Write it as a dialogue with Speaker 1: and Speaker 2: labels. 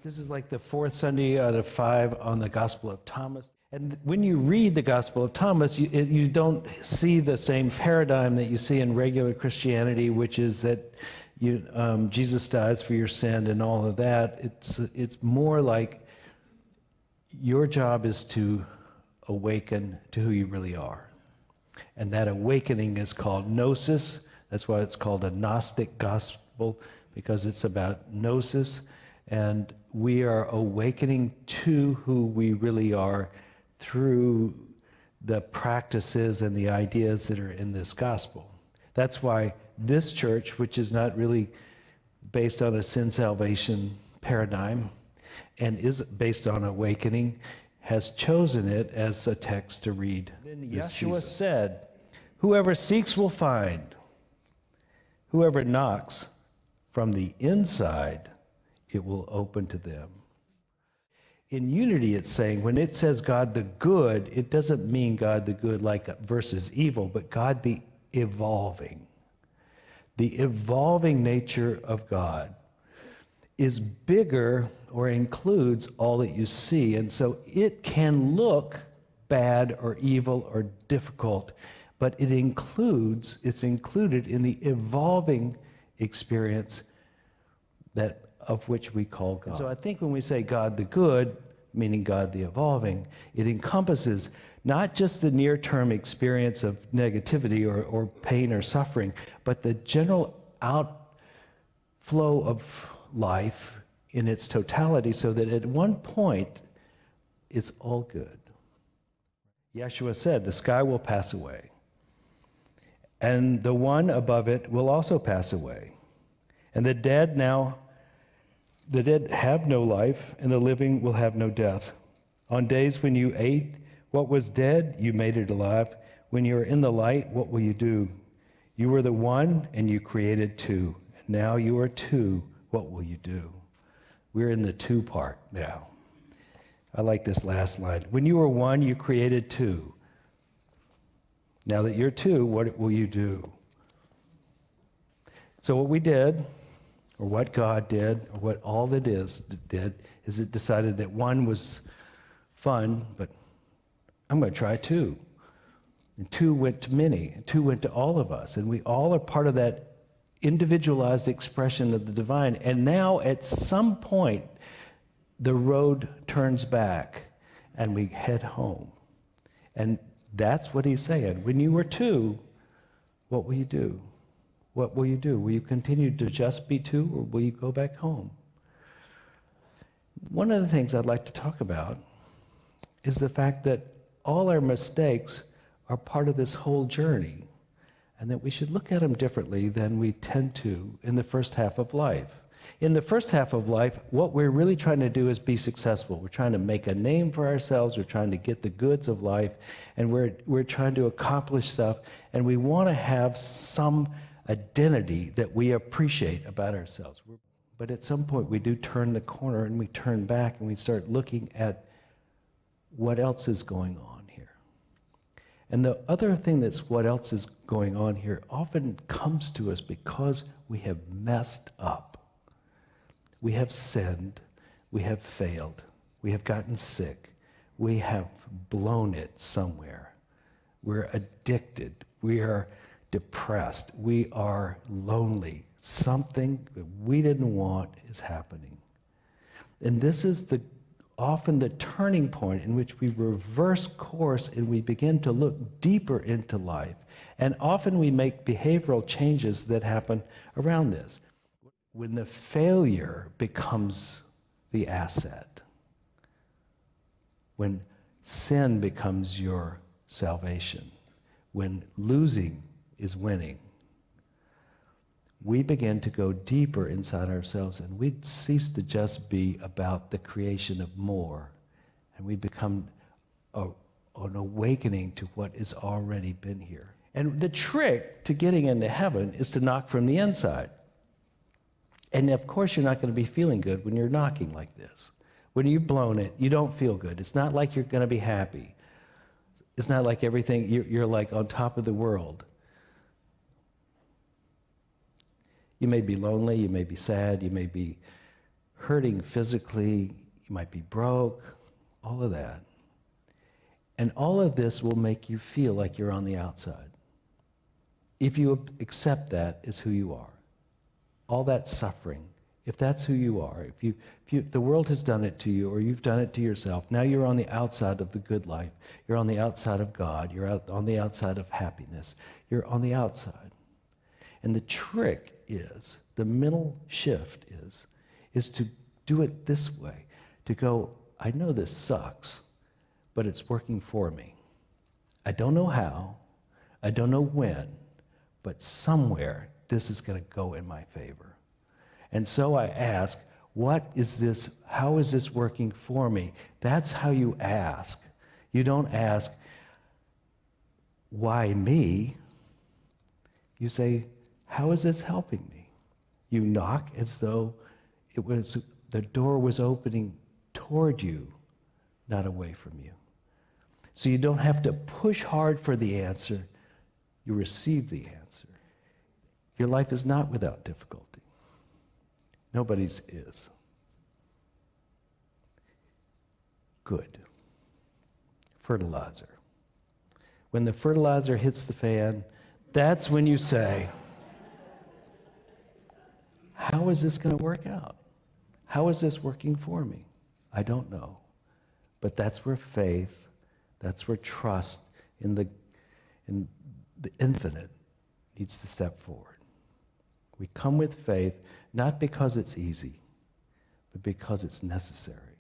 Speaker 1: This is like the fourth Sunday out of 5 on the Gospel of Thomas. And when you read the Gospel of Thomas, you don't see the same paradigm that you see in regular Christianity, which is that Jesus dies for your sin and all of that. It's more like your job is to awaken to who you really are. And that awakening is called gnosis. That's why it's called a gnostic gospel, because it's about gnosis. And we are awakening to who we really are through the practices and the ideas that are in this gospel. That's why this church, which is not really based on a sin salvation paradigm and is based on awakening, has chosen it as a text to read. Then Yeshua said, "Whoever seeks will find. Whoever knocks from the inside, it will open to them." In unity, it's saying, when it says God the good, it doesn't mean God the good like versus evil, but God the evolving. The evolving nature of God is bigger or includes all that you see. And so it can look bad or evil or difficult, but it's included in the evolving experience of which we call God. And so I think when we say God the good, meaning God the evolving, it encompasses not just the near-term experience of negativity or pain or suffering, but the general outflow of life in its totality, so that at one point, it's all good. Yeshua said, "The sky will pass away, and the one above it will also pass away. And the dead have no life, and the living will have no death. On days when you ate what was dead, you made it alive. When you are in the light, what will you do? You were the one, and you created two. And now you are two. What will you do?" We're in the two part now. I like this last line. When you were one, you created two. Now that you're two, what will you do? So what we did, or what God did, or what all that did, is it decided that one was fun, but I'm going to try two. And two went to many, and two went to all of us. And we all are part of that individualized expression of the divine. And now at some point, the road turns back and we head home. And that's what he's saying. When you were two, what will you do? What will you do? Will you continue to just be two, or will you go back home? One of the things I'd like to talk about is the fact that all our mistakes are part of this whole journey, and that we should look at them differently than we tend to in the first half of life. In the first half of life, what we're really trying to do is be successful. We're trying to make a name for ourselves. We're trying to get the goods of life, and we're trying to accomplish stuff, and we want to have some identity that we appreciate about ourselves. But at some point, we do turn the corner, and we turn back, and we start looking at what else is going on here. And the other thing that's what else is going on here often comes to us because we have messed up. We have sinned. We have failed. We have gotten sick. We have blown it somewhere. We're addicted. We are depressed. We are lonely. Something that we didn't want is happening. And this is often the turning point in which we reverse course and we begin to look deeper into life. And often we make behavioral changes that happen around this. When the failure becomes the asset, when sin becomes your salvation, when losing is winning, we begin to go deeper inside ourselves, and we cease to just be about the creation of more, and we become an awakening to what has already been here. And the trick to getting into heaven is to knock from the inside. And of course, you're not going to be feeling good when you're knocking like this. When you've blown it, you don't feel good. It's not like you're going to be happy. It's not like everything, you're like on top of the world. You may be lonely, you may be sad, you may be hurting physically, you might be broke, all of that. And all of this will make you feel like you're on the outside. If you accept that as who you are, all that suffering, if that's who you are, if the world has done it to you or you've done it to yourself, now you're on the outside of the good life. You're on the outside of God. You're on the outside of happiness. You're on the outside. And the trick is, the mental shift is to do it this way, to go, I know this sucks, but it's working for me. I don't know how, I don't know when, but somewhere this is going to go in my favor. And so I ask, what is this? How is this working for me? That's how you ask. You don't ask, why me? You say, how is this helping me? You knock as though the door was opening toward you, not away from you. So you don't have to push hard for the answer. You receive the answer. Your life is not without difficulty. Nobody's is. Good. Fertilizer. When the fertilizer hits the fan, that's when you say, how is this going to work out? How is this working for me? I don't know. But that's where faith, that's where trust in the infinite needs to step forward. We come with faith, not because it's easy, but because it's necessary.